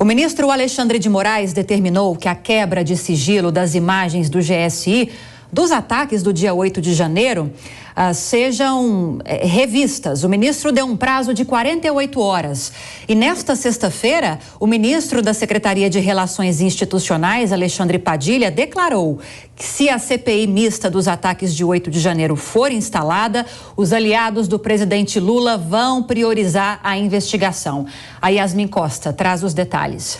O ministro Alexandre de Moraes determinou que a quebra de sigilo das imagens do GSI dos ataques do dia 8 de janeiro sejam revistas. O ministro deu um prazo de 48 horas. E nesta sexta-feira, o ministro da Secretaria de Relações Institucionais, Alexandre Padilha, declarou que se a CPI mista dos ataques de 8 de janeiro for instalada, os aliados do presidente Lula vão priorizar a investigação. A Yasmin Costa traz os detalhes.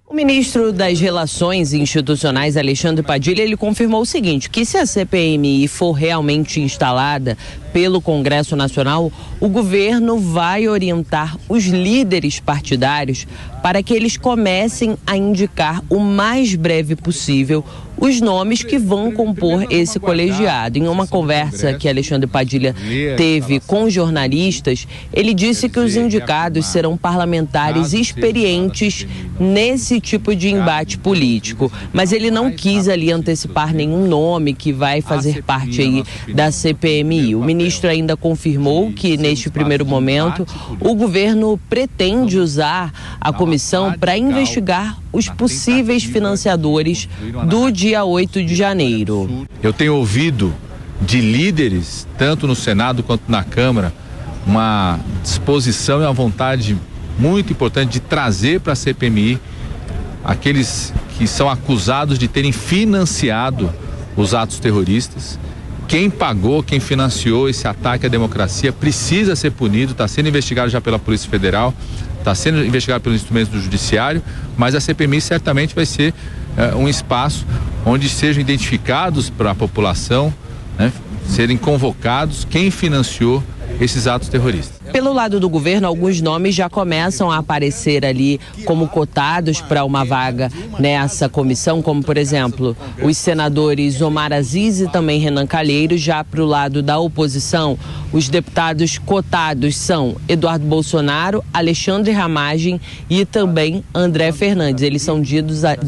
O ministro das Relações Institucionais, Alexandre Padilha, ele confirmou o seguinte, que se a CPMI for realmente instalada pelo Congresso Nacional, o governo vai orientar os líderes partidários para que eles comecem a indicar o mais breve possível os nomes que vão compor esse colegiado. Em uma conversa que Alexandre Padilha teve com jornalistas, ele disse que os indicados serão parlamentares experientes nesse tipo de embate político, mas ele não quis ali antecipar nenhum nome que vai fazer parte aí da CPMI. O ministro ainda confirmou que neste primeiro momento o governo pretende usar a comissão para investigar os possíveis financiadores do dia 8 de janeiro. Eu tenho ouvido de líderes, tanto no Senado quanto na Câmara, uma disposição e uma vontade muito importante de trazer para a CPMI aqueles que são acusados de terem financiado os atos terroristas. Quem pagou, quem financiou esse ataque à democracia precisa ser punido, está sendo investigado já pela Polícia Federal, está sendo investigado pelos instrumentos do Judiciário, mas a CPMI certamente vai ser um espaço onde sejam identificados para a população, né, serem convocados quem financiou esses atos terroristas. Pelo lado do governo, alguns nomes já começam a aparecer ali como cotados para uma vaga nessa comissão, como, por exemplo, os senadores Omar Aziz e também Renan Calheiros. Já para o lado da oposição, os deputados cotados são Eduardo Bolsonaro, Alexandre Ramagem e também André Fernandes. Eles são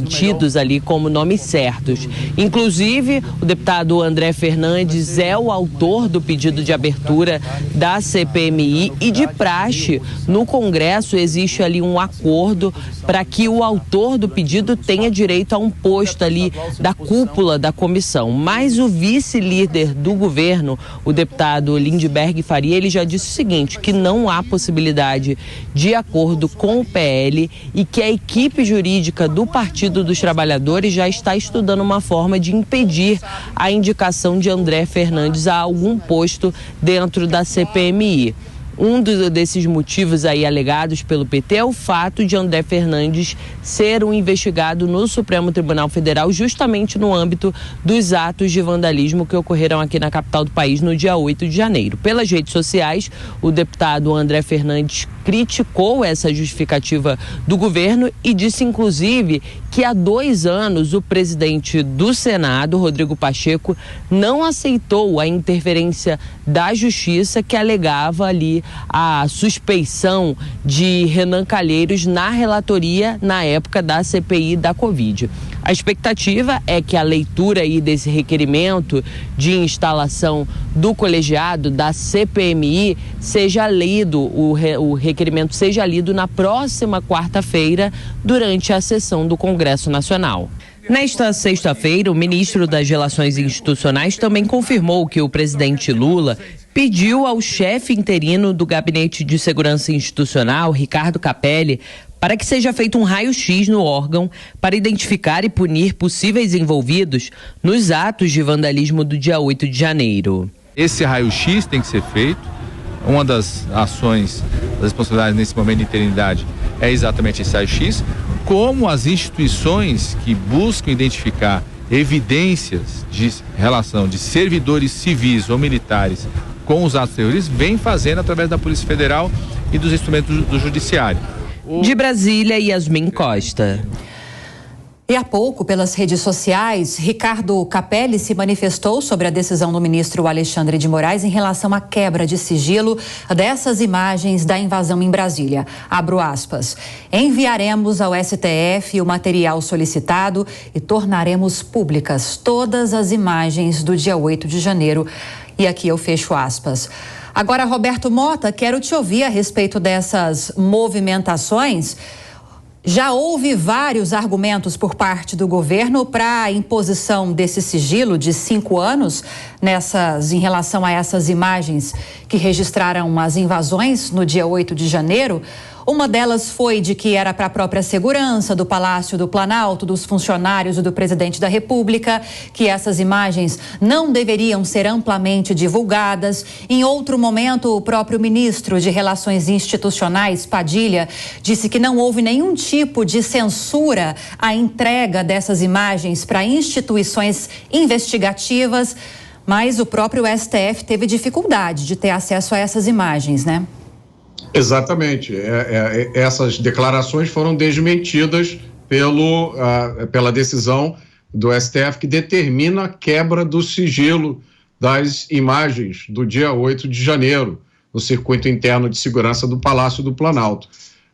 tidos ali como nomes certos. Inclusive, o deputado André Fernandes é o autor do pedido de abertura da CPMI e de praxe, no Congresso existe ali um acordo para que o autor do pedido tenha direito a um posto ali da cúpula da comissão. Mas o vice-líder do governo, o deputado Lindbergh Faria, ele já disse o seguinte, que não há possibilidade de acordo com o PL e que a equipe jurídica do Partido dos Trabalhadores já está estudando uma forma de impedir a indicação de André Fernandes a algum posto dentro da CPMI. Um desses motivos aí alegados pelo PT é o fato de André Fernandes ser um investigado no Supremo Tribunal Federal justamente no âmbito dos atos de vandalismo que ocorreram aqui na capital do país no dia 8 de janeiro. Pelas redes sociais, o deputado André Fernandes criticou essa justificativa do governo e disse, inclusive, que há 2 anos o presidente do Senado, Rodrigo Pacheco, não aceitou a interferência da Justiça que alegava ali a suspeição de Renan Calheiros na relatoria na época da CPI da Covid. A expectativa é que a leitura aí desse requerimento de instalação do colegiado da CPMI seja lido, o requerimento seja lido na próxima quarta-feira durante a sessão do Congresso Nacional. Nesta sexta-feira, o ministro das Relações Institucionais também confirmou que o presidente Lula pediu ao chefe interino do Gabinete de Segurança Institucional, Ricardo Capelli, para que seja feito um raio-x no órgão para identificar e punir possíveis envolvidos nos atos de vandalismo do dia 8 de janeiro. Esse raio-x tem que ser feito. Uma das ações, das responsabilidades nesse momento de interinidade é exatamente esse raio-x, como as instituições que buscam identificar evidências de relação de servidores civis ou militares com os atos terroristas vem fazendo através da Polícia Federal e dos instrumentos do Judiciário. De Brasília, Yasmin Costa. E há pouco, pelas redes sociais, Ricardo Capelli se manifestou sobre a decisão do ministro Alexandre de Moraes em relação à quebra de sigilo dessas imagens da invasão em Brasília. Abro aspas. Enviaremos ao STF o material solicitado e tornaremos públicas todas as imagens do dia 8 de janeiro. E aqui eu fecho aspas. Agora, Roberto Mota, quero te ouvir a respeito dessas movimentações. Já houve vários argumentos por parte do governo para a imposição desse sigilo de 5 anos em relação a essas imagens que registraram as invasões no dia 8 de janeiro. Uma delas foi de que era para a própria segurança do Palácio do Planalto, dos funcionários e do presidente da República, que essas imagens não deveriam ser amplamente divulgadas. Em outro momento, o próprio ministro de Relações Institucionais, Padilha, disse que não houve nenhum tipo de censura à entrega dessas imagens para instituições investigativas, mas o próprio STF teve dificuldade de ter acesso a essas imagens, né? Exatamente. Essas declarações foram desmentidas pela decisão do STF que determina a quebra do sigilo das imagens do dia 8 de janeiro, no circuito interno de segurança do Palácio do Planalto.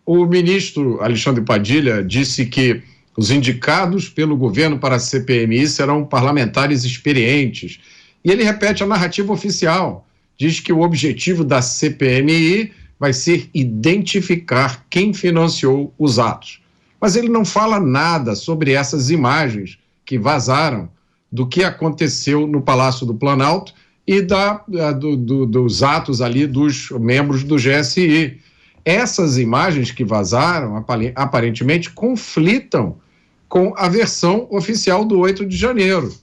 O ministro Alexandre Padilha disse que os indicados pelo governo para a CPMI serão parlamentares experientes. E ele repete a narrativa oficial, diz que o objetivo da CPMI vai ser identificar quem financiou os atos. Mas ele não fala nada sobre essas imagens que vazaram do que aconteceu no Palácio do Planalto e dos atos ali dos membros do GSI. Essas imagens que vazaram, aparentemente, conflitam com a versão oficial do 8 de janeiro.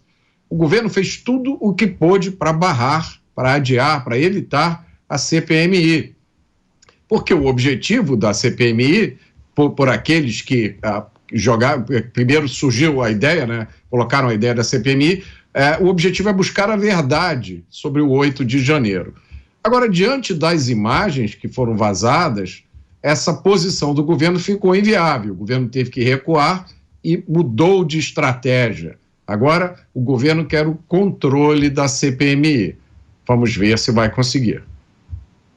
O governo fez tudo o que pôde para barrar, para adiar, para evitar a CPMI. Porque o objetivo da CPMI, por aqueles que primeiro surgiu a ideia, né, colocaram a ideia da CPMI, o objetivo é buscar a verdade sobre o 8 de janeiro. Agora, diante das imagens que foram vazadas, essa posição do governo ficou inviável. O governo teve que recuar e mudou de estratégia. Agora, o governo quer o controle da CPMI. Vamos ver se vai conseguir.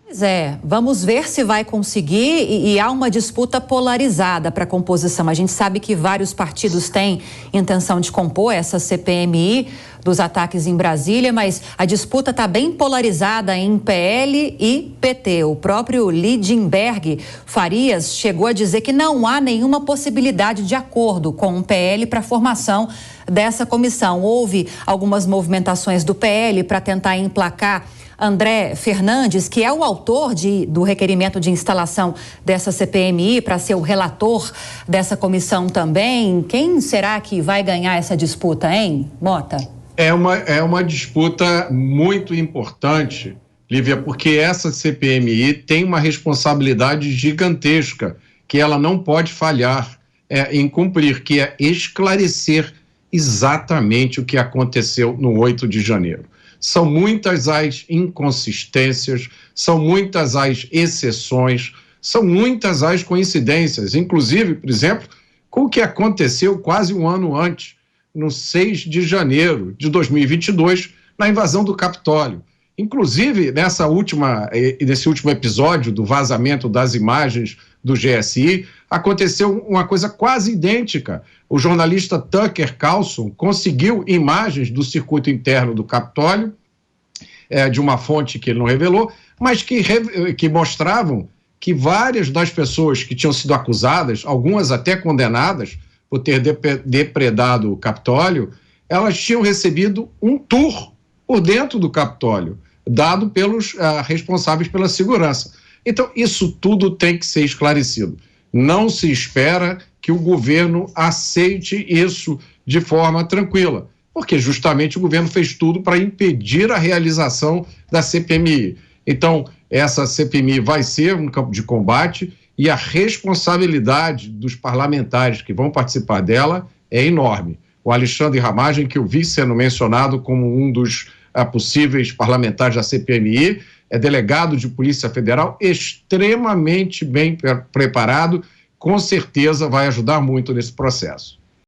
Pois é, vamos ver se vai conseguir e há uma disputa polarizada para a composição. A gente sabe que vários partidos têm intenção de compor essa CPMI dos ataques em Brasília, mas a disputa está bem polarizada em PL e PT. O próprio Lindenberg Farias chegou a dizer que não há nenhuma possibilidade de acordo com o PL para a formação dessa comissão. Houve algumas movimentações do PL para tentar emplacar André Fernandes, que é o autor do requerimento de instalação dessa CPMI, para ser o relator dessa comissão também. Quem será que vai ganhar essa disputa, hein, Mota? É uma disputa muito importante, Lívia, porque essa CPMI tem uma responsabilidade gigantesca que ela não pode falhar em cumprir, que é esclarecer exatamente o que aconteceu no 8 de janeiro. São muitas as inconsistências, são muitas as exceções, são muitas as coincidências, inclusive, por exemplo, com o que aconteceu quase um ano antes, no 6 de janeiro de 2022, na invasão do Capitólio. Inclusive, nesse último episódio do vazamento das imagens do GSI, aconteceu uma coisa quase idêntica. O jornalista Tucker Carlson conseguiu imagens do circuito interno do Capitólio, de uma fonte que ele não revelou, mas que mostravam que várias das pessoas que tinham sido acusadas, algumas até condenadas por ter depredado o Capitólio, elas tinham recebido um tour por dentro do Capitólio, dado pelos responsáveis pela segurança. Então, isso tudo tem que ser esclarecido. Não se espera que o governo aceite isso de forma tranquila, porque justamente o governo fez tudo para impedir a realização da CPMI. Então, essa CPMI vai ser um campo de combate e a responsabilidade dos parlamentares que vão participar dela é enorme. O Alexandre Ramagem, que eu vi sendo mencionado como um dos possíveis parlamentares da CPMI, é delegado de Polícia Federal, extremamente bem preparado, com certeza vai ajudar muito nesse processo.